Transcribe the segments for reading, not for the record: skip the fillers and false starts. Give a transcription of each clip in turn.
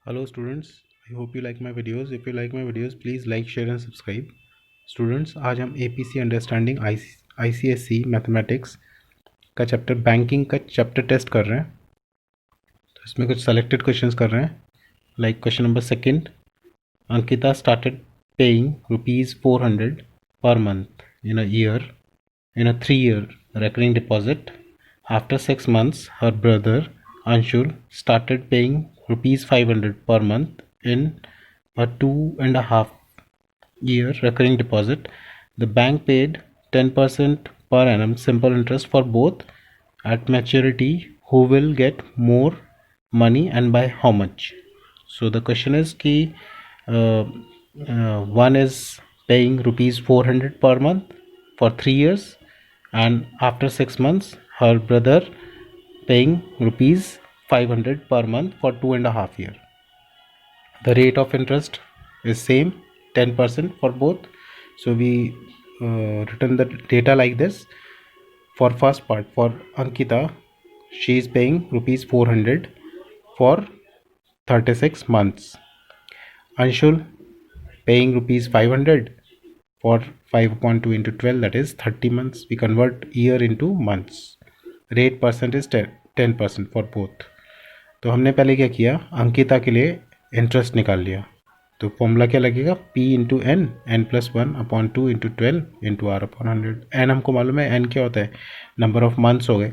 Hello students, I hope you like my videos. If you like my videos, please like, share and subscribe. Students, आज हम APC understanding ICSE mathematics का chapter banking का chapter test कर रहे हैं. तो इसमें कुछ सेलेक्टेड क्वेश्चंस कर रहे हैं. Like question number second, Ankita started paying rupees 400 per month in a year in a 3-year recurring deposit. After 6 months, her brother Anshul started paying rupees 500 per month in a 2.5-year recurring deposit. The bank paid 10% per annum simple interest for both. At maturity, who will get more money and by how much? So the question is ki one is paying rupees 400 per month for 3 years, and after 6 months her brother paying rupees 500 per month for 2.5 years. The rate of interest is same, 10% for both. So we written the data like this. For first part, for Ankita, she is paying rupees 400 for 36 months. Anshul paying rupees 500 for 5.2 into 12, that is 30 months. We convert year into months. Rate percent is 10% for both. तो हमने पहले क्या किया, अंकिता के लिए interest निकाल लिया. तो फॉर्मूला क्या लगेगा, P into N, N plus 1/2 into 12 into R upon 100. N हमको मालूम है, एन क्या होता है, नंबर ऑफ मंथ्स हो गए.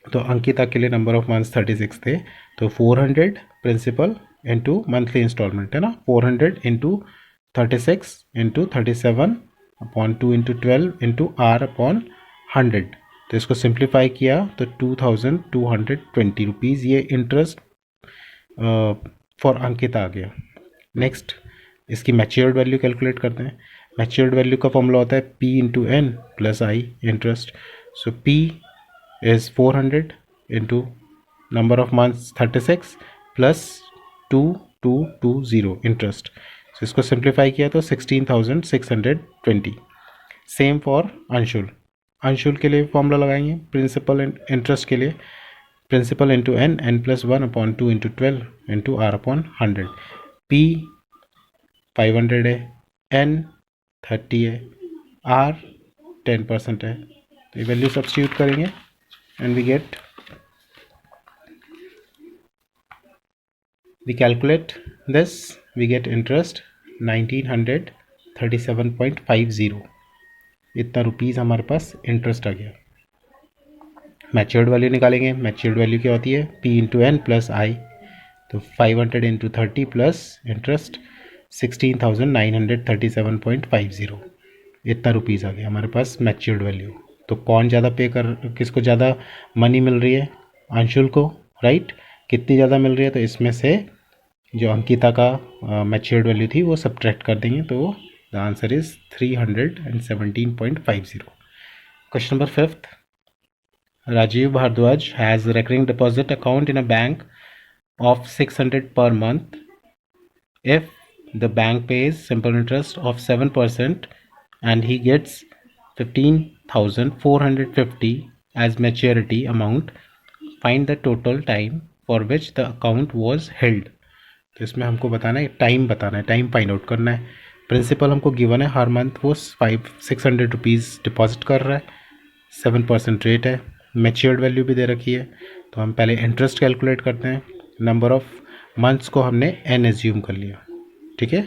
तो अंकिता के लिए नंबर ऑफ मंथ्स 36 थे. तो 400 प्रिंसिपल इंटू मंथली इंस्टॉलमेंट है ना, 400 into 36 into 37/2 into 12 into R upon 100. तो इसको सिंप्लीफाई किया तो 2220 रुपीज़ ये इंटरेस्ट फॉर अंकिता आ गया. नेक्स्ट इसकी मैच्योर्ड वैल्यू कैलकुलेट करते हैं. मैच्योर्ड वैल्यू का फॉर्मूला होता है P into N plus I interest. So P is 400 into number of months 36 plus 2220 interest. So इसको सिंप्लीफाई किया तो 16,620. Same for Anshul. अंशुल के लिए फॉर्मूला लगाएंगे प्रिंसिपल इंटरेस्ट के लिए, principal into N, N plus 1/2 into 12 into R upon 100. P 500 है, N 30 है, R 10% है. तो ये वैल्यू सब्स्टिट्यूट करेंगे and we calculate this, we get interest 1937.50. इतना रुपीज़ हमारे पास इंटरेस्ट आ गया. मैच्योर्ड वैल्यू निकालेंगे. मैच्योर्ड वैल्यू क्या होती है, P into N plus i. तो 500 इंटू 30 प्लस इंटरेस्ट 16,937.50. इतना रुपीज़ आ गया हमारे पास मैच्योर्ड वैल्यू. तो कौन ज़्यादा पे कर, किसको ज़्यादा मनी मिल रही है, अंशुल को, राइट. कितनी ज़्यादा मिल रही है, तो इसमें से जो अंकिता का मैच्योर्ड वैल्यू थी वो सब्ट्रैक्ट कर देंगे. तो the answer is 317.50. Question number 5, Rajeev Bhardwaj has recurring deposit account in a bank of 600 per month. If the bank pays simple interest of 7% and he gets 15,450 as maturity amount, find the total time for which the account was held. तो इसमें हमको बताना है, time बताना है, time find out करना है. Principal हमको गिवन है, हर मंथ वो 600 रुपीज़ डिपॉजिट कर रहा है, 7% रेट है. मैच्योर्ड वैल्यू भी दे रखी है. तो हम पहले इंटरेस्ट कैलकुलेट करते हैं. नंबर ऑफ मंथ्स को हमने n एज्यूम कर लिया, ठीक है.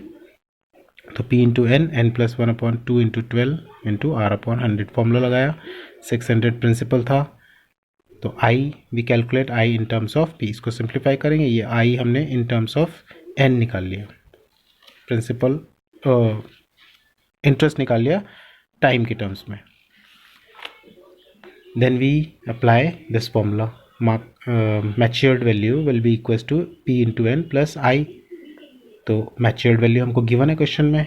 तो P into N, N plus 1/2 into 12 into R upon 100. Formula लगाया, 600 प्रिंसिपल था. तो I we calculate I in terms of P. इसको सिंप्लीफाई करेंगे, ये I हमने इन टर्म्स ऑफ n निकाल लिया. प्रिंसिपल इंटरेस्ट निकाल लिया टाइम के टर्म्स में. Then we apply this formula. Matured value will be equals to P into N plus i. तो मैच्योर्ड वैल्यू हमको गिवन है क्वेश्चन में,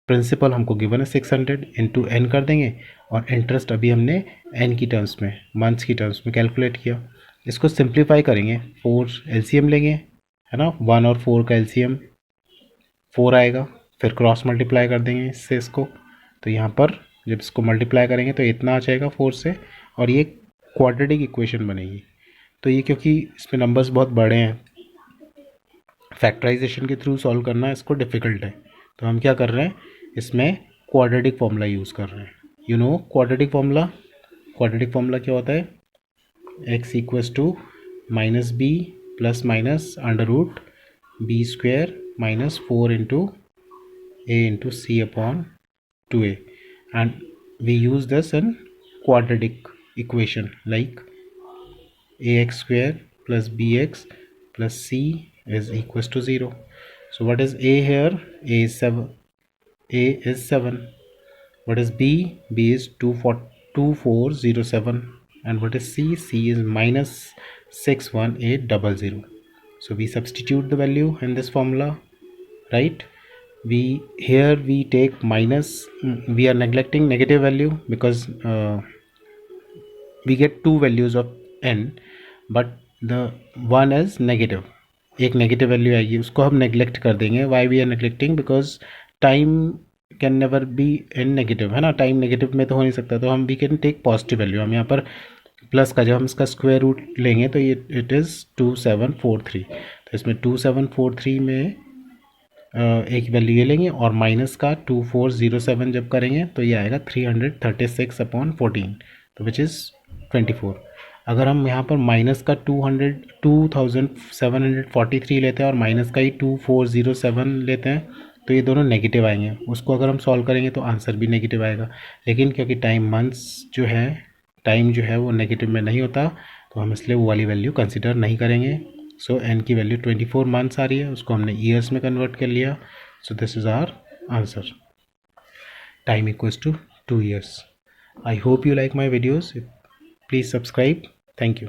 प्रिंसिपल हमको गिवन है 600 इंटू एन कर देंगे, और इंटरेस्ट अभी हमने एन की टर्म्स में, मंथ्स की टर्म्स में कैलकुलेट किया. इसको सिंप्लीफाई करेंगे, 4 एलसीएम लेंगे, है ना. 1 और 4 का एलसीएम 4 आएगा, फिर क्रॉस मल्टीप्लाई कर देंगे इससे इसको. तो यहाँ पर जब इसको मल्टीप्लाई करेंगे तो इतना आ जाएगा 4 से, और ये क्वाड्रेटिक इक्वेशन बनेगी. तो ये क्योंकि इसमें नंबर्स बहुत बड़े हैं फैक्टराइजेशन के थ्रू सॉल्व करना इसको डिफ़िकल्ट है, तो हम क्या कर रहे हैं, इसमें क्वाड्रेटिक फॉर्मूला यूज़ कर रहे हैं. यू नो क्वाड्रेटिक फॉर्मूला क्या होता है, x equals to minus B plus minus under root B square minus 4 into a into c upon 2a, and we use this in quadratic equation like ax square plus bx plus c is equals to 0. So what is a here? A is 7. A is 7. What is b? B is 2407. And what is c? C is minus 61800. So we substitute the value in this formula, right? We take minus, we are neglecting negative value because we get two values of n, but the one is negative. एक negative value आएगी, उसको हम neglect कर देंगे. Why we are neglecting? Because time can never be in negative, है ना, time negative में तो हो नहीं सकता, तो हम we can take positive value. हम यहाँ पर प्लस का जब हम इसका स्क्वायर रूट लेंगे तो ये इट इज़ 2743. तो इसमें 2743 में एक वैल्यू ये लेंगे और माइनस का 2407 जब करेंगे तो ये आएगा 336/14, तो विच इज़ 24. अगर हम यहाँ पर माइनस का 2743 लेते हैं और माइनस का ही 2407 लेते हैं तो ये दोनों नेगेटिव आएंगे. उसको अगर हम सॉल्व करेंगे तो आंसर भी नेगेटिव आएगा. लेकिन क्योंकि टाइम जो है वो नेगेटिव में नहीं होता, तो हम इसलिए वो वाली वैल्यू कंसिडर नहीं करेंगे. सो एन की वैल्यू 24 मंथ्स आ रही है, उसको हमने ईयर्स में कन्वर्ट कर लिया. So this is our answer. Time equals to 2 years. I hope you like my videos. Please subscribe. Thank you.